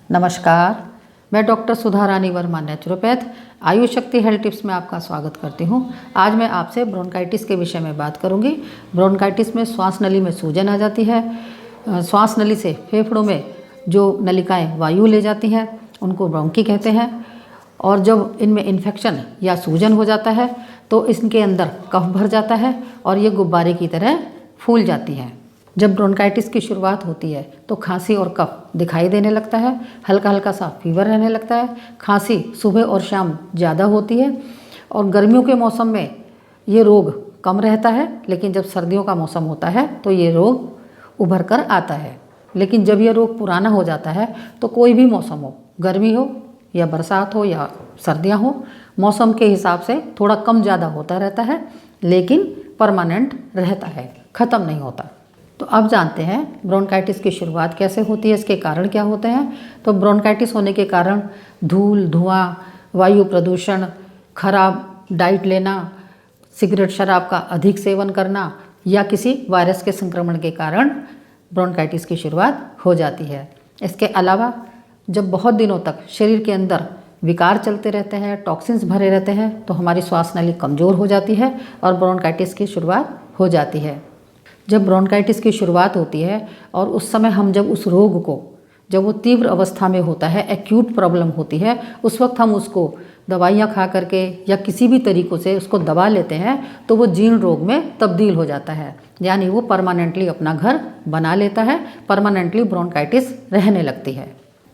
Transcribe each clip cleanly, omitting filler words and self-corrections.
नमस्कार, मैं डॉक्टर सुधा रानी वर्मा नेचुरोपैथ आयुष शक्ति हेल्थ टिप्स में आपका स्वागत करती हूँ। आज मैं आपसे ब्रोंकाइटिस के विषय में बात करूँगी। ब्रोंकाइटिस में श्वास नली में सूजन आ जाती है। श्वास नली से फेफड़ों में जो नलिकाएं वायु ले जाती हैं उनको ब्रोंकी कहते हैं। और जब इनमें इन्फेक्शन या सूजन हो जाता है तो इनके अंदर कफ भर जाता है और ये गुब्बारे की तरह फूल जाती है। जब ब्रोंकाइटिस की शुरुआत होती है तो खांसी और कफ दिखाई देने लगता है, हल्का हल्का सा फीवर रहने लगता है। खांसी सुबह और शाम ज़्यादा होती है और गर्मियों के मौसम में ये रोग कम रहता है, लेकिन जब सर्दियों का मौसम होता है तो ये रोग उभर कर आता है। लेकिन जब ये रोग पुराना हो जाता है तो कोई भी मौसम हो, गर्मी हो या बरसात हो या सर्दियाँ हो, मौसम के हिसाब से थोड़ा कम ज़्यादा होता रहता है, लेकिन परमानेंट रहता है, ख़त्म नहीं होता। तो अब जानते हैं ब्रोंकाइटिस की शुरुआत कैसे होती है, इसके कारण क्या होते हैं। तो ब्रोंकाइटिस होने के कारण धूल, धुआं, वायु प्रदूषण, खराब डाइट लेना, सिगरेट शराब का अधिक सेवन करना या किसी वायरस के संक्रमण के कारण ब्रोंकाइटिस की शुरुआत हो जाती है। इसके अलावा जब बहुत दिनों तक शरीर के अंदर विकार चलते रहते हैं, टॉक्सिन्स भरे रहते हैं, तो हमारी श्वास नली कमज़ोर हो जाती है और ब्रोंकाइटिस की शुरुआत हो जाती है। जब ब्रोंकाइटिस की शुरुआत होती है और उस समय हम जब उस रोग को, जब वो तीव्र अवस्था में होता है, एक्यूट प्रॉब्लम होती है, उस वक्त हम उसको दवाइयाँ खा करके या किसी भी तरीक़ों से उसको दबा लेते हैं तो वो जीर्ण रोग में तब्दील हो जाता है, यानी वो परमानेंटली अपना घर बना लेता है, परमानेंटली ब्रोंकाइटिस रहने लगती है।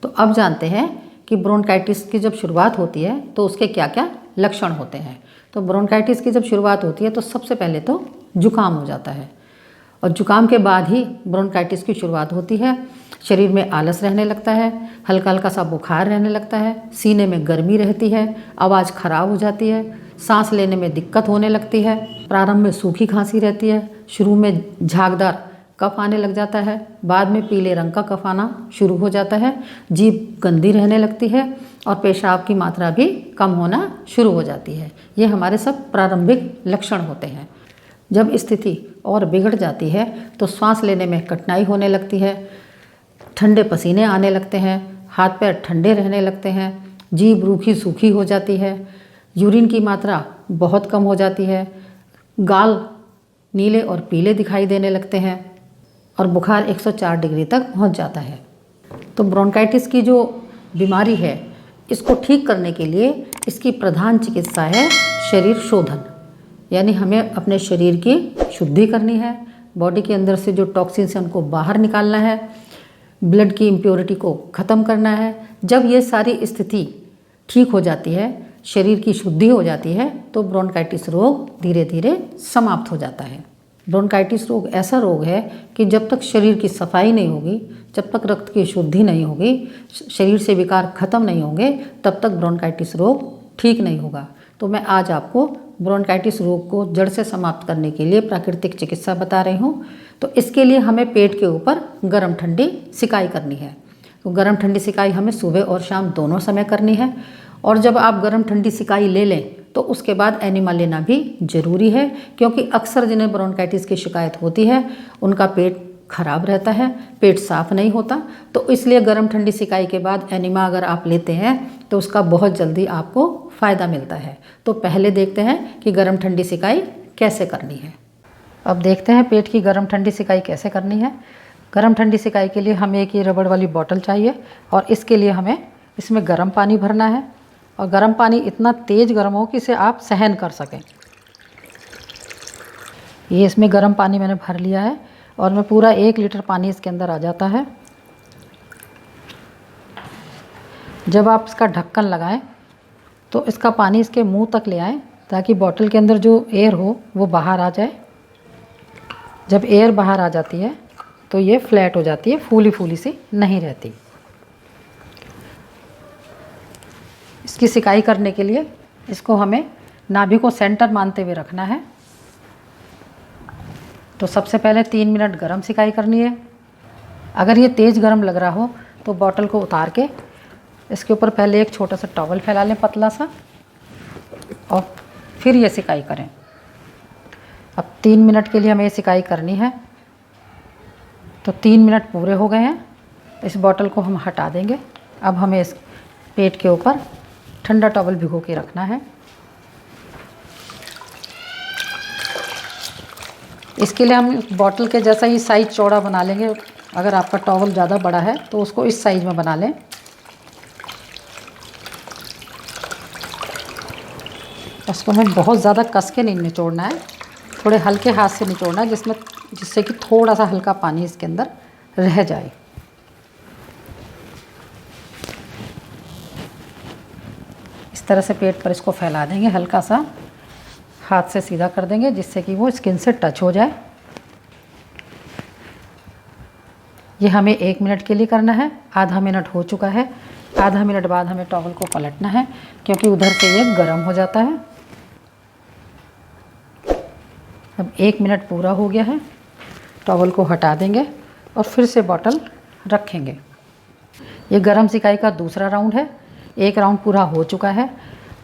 तो अब जानते हैं कि ब्रोंकाइटिस की जब शुरुआत होती है तो उसके क्या क्या लक्षण होते हैं। तो ब्रोंकाइटिस की जब शुरुआत होती है तो सबसे पहले तो जुकाम हो जाता है और जुकाम के बाद ही ब्रोंकाइटिस की शुरुआत होती है। शरीर में आलस रहने लगता है, हल्का हल्का सा बुखार रहने लगता है, सीने में गर्मी रहती है, आवाज़ खराब हो जाती है, सांस लेने में दिक्कत होने लगती है, प्रारंभ में सूखी खांसी रहती है, शुरू में झागदार कफ आने लग जाता है, बाद में पीले रंग का कफ आना शुरू हो जाता है, जीभ गंदी रहने लगती है और पेशाब की मात्रा भी कम होना शुरू हो जाती है। ये हमारे सब प्रारंभिक लक्षण होते हैं। जब स्थिति और बिगड़ जाती है तो सांस लेने में कठिनाई होने लगती है, ठंडे पसीने आने लगते हैं, हाथ पैर ठंडे रहने लगते हैं, जीभ रूखी सूखी हो जाती है, यूरिन की मात्रा बहुत कम हो जाती है, गाल नीले और पीले दिखाई देने लगते हैं और बुखार 104 डिग्री तक पहुंच जाता है। तो ब्रोंकाइटिस की जो बीमारी है, इसको ठीक करने के लिए इसकी प्रधान चिकित्सा है शरीर शोधन, यानी हमें अपने शरीर की शुद्धि करनी है, बॉडी के अंदर से जो टॉक्सिन्स हैं उनको बाहर निकालना है, ब्लड की इम्प्योरिटी को ख़त्म करना है। जब ये सारी स्थिति ठीक हो जाती है, शरीर की शुद्धि हो जाती है, तो ब्रोंकाइटिस रोग धीरे धीरे समाप्त हो जाता है। ब्रोंकाइटिस रोग ऐसा रोग है कि जब तक शरीर की सफाई नहीं होगी, जब तक रक्त की शुद्धि नहीं होगी, शरीर से विकार खत्म नहीं होंगे, तब तक ब्रोंकाइटिस रोग ठीक नहीं होगा। तो मैं आज आपको ब्रोंकाइटिस रोग को जड़ से समाप्त करने के लिए प्राकृतिक चिकित्सा बता रही हूँ। तो इसके लिए हमें पेट के ऊपर गर्म ठंडी सिकाई करनी है। तो गर्म ठंडी सिकाई हमें सुबह और शाम दोनों समय करनी है। और जब आप गर्म ठंडी सिकाई ले लें तो उसके बाद एनिमा लेना भी ज़रूरी है, क्योंकि अक्सर जिन्हें ब्रोंकाइटिस की शिकायत होती है उनका पेट खराब रहता है, पेट साफ नहीं होता। तो इसलिए गर्म ठंडी सिकाई के बाद एनिमा अगर आप लेते हैं तो उसका बहुत जल्दी आपको फ़ायदा मिलता है। तो पहले देखते हैं कि गर्म ठंडी सिकाई कैसे करनी है। अब देखते हैं पेट की गर्म ठंडी सिकाई कैसे करनी है। गर्म ठंडी सिकाई के लिए हमें एक ये रबड़ वाली बोतल चाहिए और इसके लिए हमें इसमें गर्म पानी भरना है और गर्म पानी इतना तेज़ गर्म हो कि इसे आप सहन कर सकें। ये इसमें गर्म पानी मैंने भर लिया है और मैं पूरा 1 लीटर पानी इसके अंदर आ जाता है। जब आप इसका ढक्कन लगाएं तो इसका पानी इसके मुंह तक ले आएं ताकि बोतल के अंदर जो एयर हो वो बाहर आ जाए। जब एयर बाहर आ जाती है तो ये फ्लैट हो जाती है, फूली फूली सी नहीं रहती। इसकी सिकाई करने के लिए इसको हमें नाभि को सेंटर मानते हुए रखना है। तो सबसे पहले 3 मिनट गरम सिकाई करनी है। अगर ये तेज़ गरम लग रहा हो तो बोतल को उतार के इसके ऊपर पहले एक छोटा सा टॉवल फैला लें, पतला सा, और फिर ये सिकाई करें। अब 3 मिनट के लिए हमें ये सिकाई करनी है। तो 3 मिनट पूरे हो गए हैं। इस बोतल को हम हटा देंगे अब हमें इस पेट के ऊपर ठंडा टॉवल भिगो के रखना है। इसके लिए हम बॉटल के जैसा ही साइज़ चौड़ा बना लेंगे। अगर आपका टॉवल ज़्यादा बड़ा है तो उसको इस साइज़ में बना लें। इसको हमें बहुत ज़्यादा कस के नहीं निचोड़ना है, थोड़े हल्के हाथ से निचोड़ना है, जिससे कि थोड़ा सा हल्का पानी इसके अंदर रह जाए। इस तरह से पेट पर इसको फैला देंगे, हल्का सा हाथ से सीधा कर देंगे जिससे कि वो स्किन से टच हो जाए। ये हमें 1 मिनट के लिए करना है। आधा मिनट हो चुका है। आधा मिनट बाद हमें टॉवल को पलटना है क्योंकि उधर से ये गर्म हो जाता है। अब 1 मिनट पूरा हो गया है। टॉवल को हटा देंगे और फिर से बॉटल रखेंगे। ये गरम सिकाई का दूसरा राउंड है। एक राउंड पूरा हो चुका है।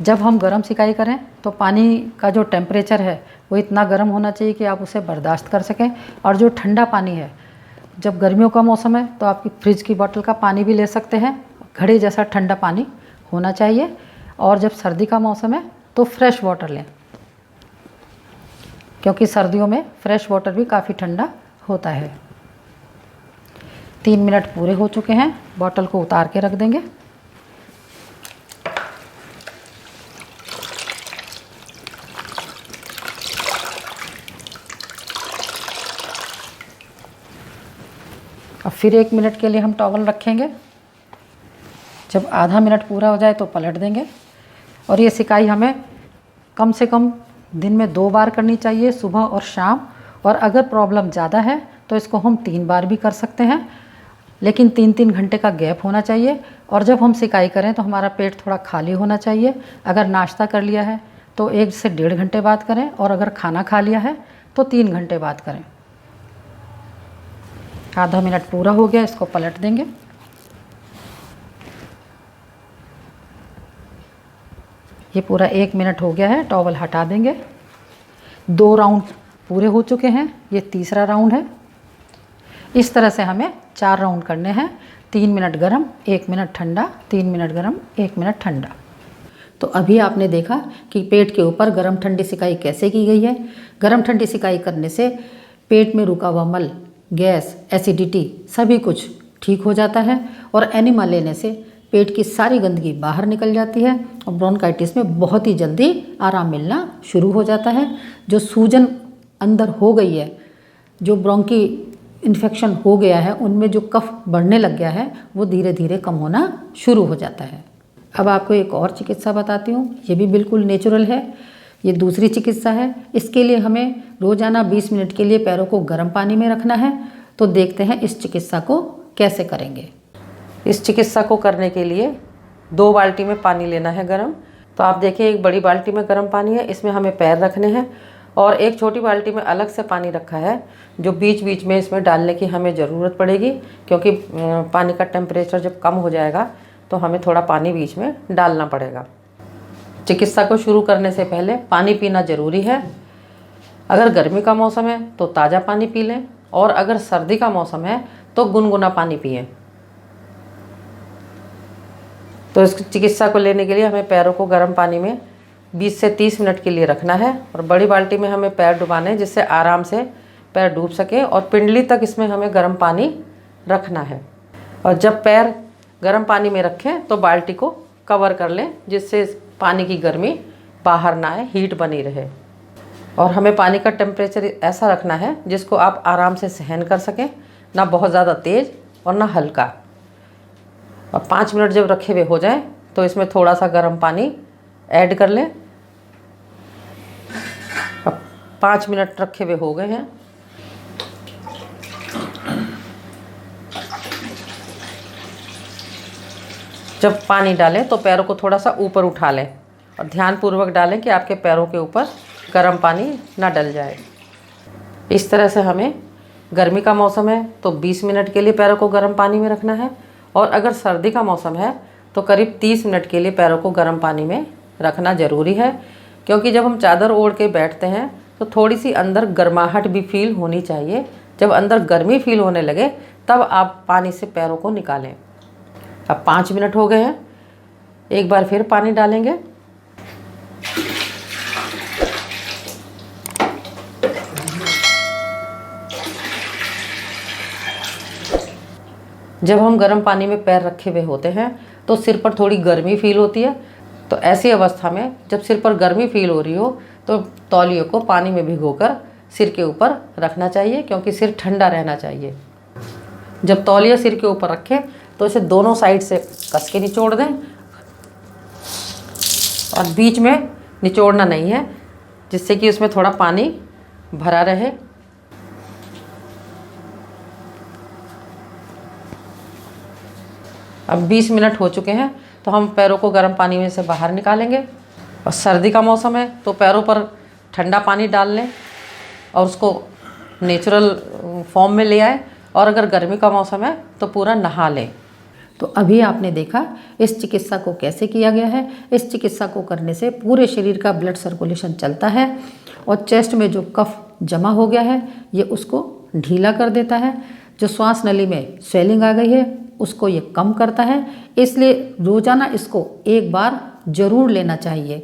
जब हम गरम सिकाई करें तो पानी का जो टेम्परेचर है वो इतना गर्म होना चाहिए कि आप उसे बर्दाश्त कर सकें। और जो ठंडा पानी है, जब गर्मियों का मौसम है तो आपकी फ्रिज की बोतल का पानी भी ले सकते हैं। घड़े जैसा ठंडा पानी होना चाहिए। और जब सर्दी का मौसम है तो फ्रेश वाटर लें, क्योंकि सर्दियों में फ्रेश वाटर भी काफ़ी ठंडा होता है। 3 मिनट पूरे हो चुके हैं। बॉटल को उतार के रख देंगे। अब फिर 1 मिनट के लिए हम टॉवल रखेंगे। जब आधा मिनट पूरा हो जाए तो पलट देंगे। और ये सिकाई हमें कम से कम दिन में 2 बार करनी चाहिए, सुबह और शाम। और अगर प्रॉब्लम ज़्यादा है तो इसको हम 3 बार भी कर सकते हैं, लेकिन 3-3 घंटे का गैप होना चाहिए। और जब हम सिकाई करें तो हमारा पेट थोड़ा खाली होना चाहिए। अगर नाश्ता कर लिया है तो 1 से 1.5 घंटे बाद करें, और अगर खाना खा लिया है तो 3 घंटे बाद करें। आधा मिनट पूरा हो गया, इसको पलट देंगे। ये पूरा 1 मिनट हो गया है, टॉवल हटा देंगे। 2 राउंड पूरे हो चुके हैं। ये तीसरा राउंड है। इस तरह से हमें 4 राउंड करने हैं। 3 मिनट गरम, 1 मिनट ठंडा, 3 मिनट गरम, 1 मिनट ठंडा। तो अभी आपने देखा कि पेट के ऊपर गरम ठंडी सिकाई कैसे की गई है। गरम ठंडी सिकाई करने से पेट में रुका हुआ मल, गैस, एसिडिटी सभी कुछ ठीक हो जाता है। और एनिमा लेने से पेट की सारी गंदगी बाहर निकल जाती है और ब्रोंकाइटिस में बहुत ही जल्दी आराम मिलना शुरू हो जाता है। जो सूजन अंदर हो गई है, जो ब्रोंकी इन्फेक्शन हो गया है, उनमें जो कफ बढ़ने लग गया है वो धीरे धीरे कम होना शुरू हो जाता है। अब आपको एक और चिकित्सा बताती हूँ। ये भी बिल्कुल नेचुरल है। ये दूसरी चिकित्सा है। इसके लिए हमें रोज़ाना 20 मिनट के लिए पैरों को गर्म पानी में रखना है। तो देखते हैं इस चिकित्सा को कैसे करेंगे। इस चिकित्सा को करने के लिए 2 बाल्टी में पानी लेना है गर्म। तो आप देखिए, एक बड़ी बाल्टी में गर्म पानी है, इसमें हमें पैर रखने हैं। और एक छोटी बाल्टी में अलग से पानी रखा है, जो बीच बीच में इसमें डालने की हमें ज़रूरत पड़ेगी, क्योंकि पानी का टेम्परेचर जब कम हो जाएगा तो हमें थोड़ा पानी बीच में डालना पड़ेगा। चिकित्सा को शुरू करने से पहले पानी पीना ज़रूरी है। अगर गर्मी का मौसम है तो ताज़ा पानी पी लें, और अगर सर्दी का मौसम है तो गुनगुना पानी पिएं। तो इस चिकित्सा को लेने के लिए हमें पैरों को गर्म पानी में 20 से 30 मिनट के लिए रखना है। और बड़ी बाल्टी में हमें पैर डुबाने हैं, जिससे आराम से पैर डूब सके। और पिंडली तक इसमें हमें गर्म पानी रखना है। और जब पैर गर्म पानी में रखें तो बाल्टी को कवर कर लें, जिससे पानी की गर्मी बाहर ना आए, हीट बनी रहे। और हमें पानी का टेम्परेचर ऐसा रखना है जिसको आप आराम से सहन कर सकें, ना बहुत ज़्यादा तेज़ और ना हल्का। और 5 मिनट जब रखे हुए हो जाए तो इसमें थोड़ा सा गर्म पानी ऐड कर लें। अब 5 मिनट रखे हुए हो गए हैं। जब पानी डालें तो पैरों को थोड़ा सा ऊपर उठा लें, और ध्यानपूर्वक डालें कि आपके पैरों के ऊपर गर्म पानी ना डल जाए। इस तरह से हमें, गर्मी का मौसम है तो 20 मिनट के लिए पैरों को गर्म पानी में रखना है। और अगर सर्दी का मौसम है तो करीब 30 मिनट के लिए पैरों को गर्म पानी में रखना ज़रूरी है, क्योंकि जब हम चादर ओढ़ के बैठते हैं तो थोड़ी सी अंदर गर्माहट भी फील होनी चाहिए। जब अंदर गर्मी फील होने लगे तब आप पानी से पैरों को निकालें। अब 5 मिनट हो गए हैं, एक बार फिर पानी डालेंगे। जब हम गर्म पानी में पैर रखे हुए होते हैं तो सिर पर थोड़ी गर्मी फील होती है। तो ऐसी अवस्था में जब सिर पर गर्मी फील हो रही हो तो तौलिए को पानी में भिगोकर सिर के ऊपर रखना चाहिए, क्योंकि सिर ठंडा रहना चाहिए। जब तौलिया सिर के ऊपर रखें तो इसे दोनों साइड से कस के निचोड़ दें, और बीच में निचोड़ना नहीं है, जिससे कि उसमें थोड़ा पानी भरा रहे। अब 20 मिनट हो चुके हैं, तो हम पैरों को गर्म पानी में से बाहर निकालेंगे। और सर्दी का मौसम है तो पैरों पर ठंडा पानी डाल लें और उसको नेचुरल फॉर्म में ले आए, और अगर गर्मी का मौसम है तो पूरा नहा लें। तो अभी आपने देखा इस चिकित्सा को कैसे किया गया है। इस चिकित्सा को करने से पूरे शरीर का ब्लड सर्कुलेशन चलता है और चेस्ट में जो कफ जमा हो गया है ये उसको ढीला कर देता है। जो श्वास नली में स्वेलिंग आ गई है उसको ये कम करता है। इसलिए रोज़ाना इसको एक बार ज़रूर लेना चाहिए,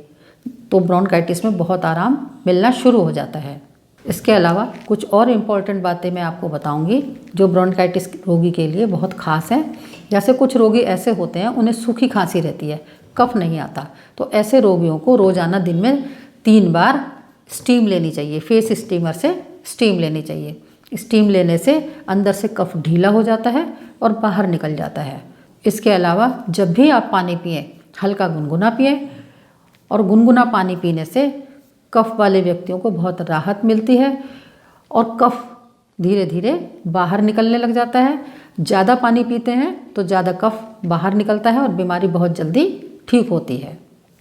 तो ब्रोंकाइटिस में बहुत आराम मिलना शुरू हो जाता है। इसके अलावा कुछ और इम्पॉर्टेंट बातें मैं आपको बताऊंगी जो ब्रोंकाइटिस रोगी के लिए बहुत ख़ास है। जैसे कुछ रोगी ऐसे होते हैं उन्हें सूखी खांसी रहती है, कफ नहीं आता, तो ऐसे रोगियों को रोज़ाना दिन में 3 बार स्टीम लेनी चाहिए। फेस स्टीमर से स्टीम लेनी चाहिए। स्टीम लेने से अंदर से कफ ढीला हो जाता है और बाहर निकल जाता है। इसके अलावा जब भी आप पानी पिएं हल्का गुनगुना पिएं, और गुनगुना पानी पीने से कफ वाले व्यक्तियों को बहुत राहत मिलती है और कफ धीरे धीरे बाहर निकलने लग जाता है। ज़्यादा पानी पीते हैं तो ज़्यादा कफ बाहर निकलता है और बीमारी बहुत जल्दी ठीक होती है।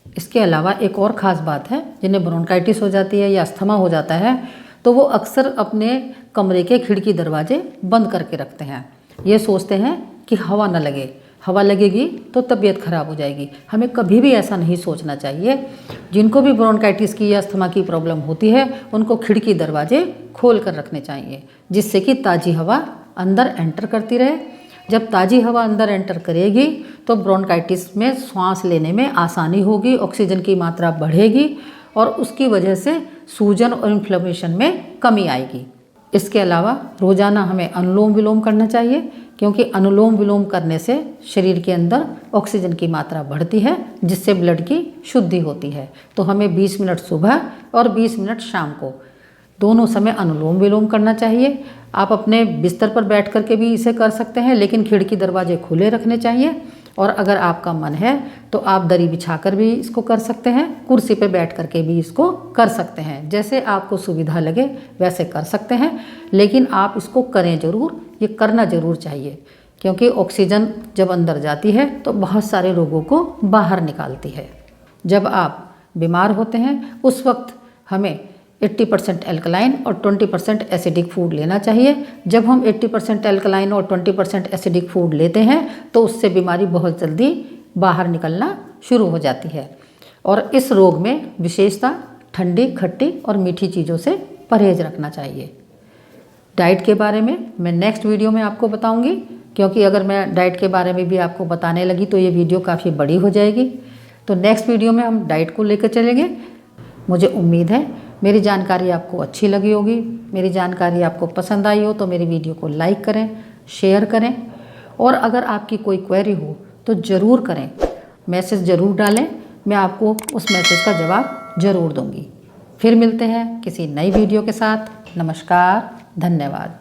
इसके अलावा एक और ख़ास बात है, जिन्हें ब्रोंकाइटिस हो जाती है या अस्थमा हो जाता है तो वो अक्सर अपने कमरे के खिड़की दरवाजे बंद करके रखते हैं। ये सोचते हैं कि हवा न लगे, हवा लगेगी तो तबीयत खराब हो जाएगी। हमें कभी भी ऐसा नहीं सोचना चाहिए। जिनको भी ब्रोंकाइटिस की या अस्थमा की प्रॉब्लम होती है उनको खिड़की दरवाजे खोल कर रखने चाहिए, जिससे कि ताज़ी हवा अंदर एंटर करती रहे। जब ताज़ी हवा अंदर एंटर करेगी तो ब्रोंकाइटिस में सांस लेने में आसानी होगी, ऑक्सीजन की मात्रा बढ़ेगी और उसकी वजह से सूजन और इन्फ्लेमेशन में कमी आएगी। इसके अलावा रोज़ाना हमें अनुलोम विलोम करना चाहिए, क्योंकि अनुलोम विलोम करने से शरीर के अंदर ऑक्सीजन की मात्रा बढ़ती है, जिससे ब्लड की शुद्धि होती है। तो हमें 20 मिनट सुबह और 20 मिनट शाम को दोनों समय अनुलोम विलोम करना चाहिए। आप अपने बिस्तर पर बैठ कर के भी इसे कर सकते हैं, लेकिन खिड़की दरवाजे खुले रखने चाहिए। और अगर आपका मन है तो आप दरी बिछाकर भी इसको कर सकते हैं, कुर्सी पे बैठ कर के भी इसको कर सकते हैं। जैसे आपको सुविधा लगे वैसे कर सकते हैं, लेकिन आप इसको करें ज़रूर, ये करना ज़रूर चाहिए, क्योंकि ऑक्सीजन जब अंदर जाती है तो बहुत सारे रोगों को बाहर निकालती है। जब आप बीमार होते हैं उस वक्त हमें 80% एल्कलाइन और 20% एसिडिक फूड लेना चाहिए। जब हम 80% एल्कलाइन और 20% एसिडिक फूड लेते हैं तो उससे बीमारी बहुत जल्दी बाहर निकलना शुरू हो जाती है। और इस रोग में विशेषता ठंडी, खट्टी और मीठी चीज़ों से परहेज रखना चाहिए। डाइट के बारे में मैं नेक्स्ट वीडियो में आपको बताऊंगी, क्योंकि अगर मैं डाइट के बारे में भी आपको बताने लगी तो ये वीडियो काफ़ी बड़ी हो जाएगी। तो नेक्स्ट वीडियो में हम डाइट को लेकर चलेंगे। मुझे उम्मीद है मेरी जानकारी आपको अच्छी लगी होगी। मेरी जानकारी आपको पसंद आई हो तो मेरी वीडियो को लाइक करें, शेयर करें, और अगर आपकी कोई क्वेरी हो तो ज़रूर करें, मैसेज ज़रूर डालें। मैं आपको उस मैसेज का जवाब ज़रूर दूंगी। फिर मिलते हैं किसी नई वीडियो के साथ। नमस्कार, धन्यवाद।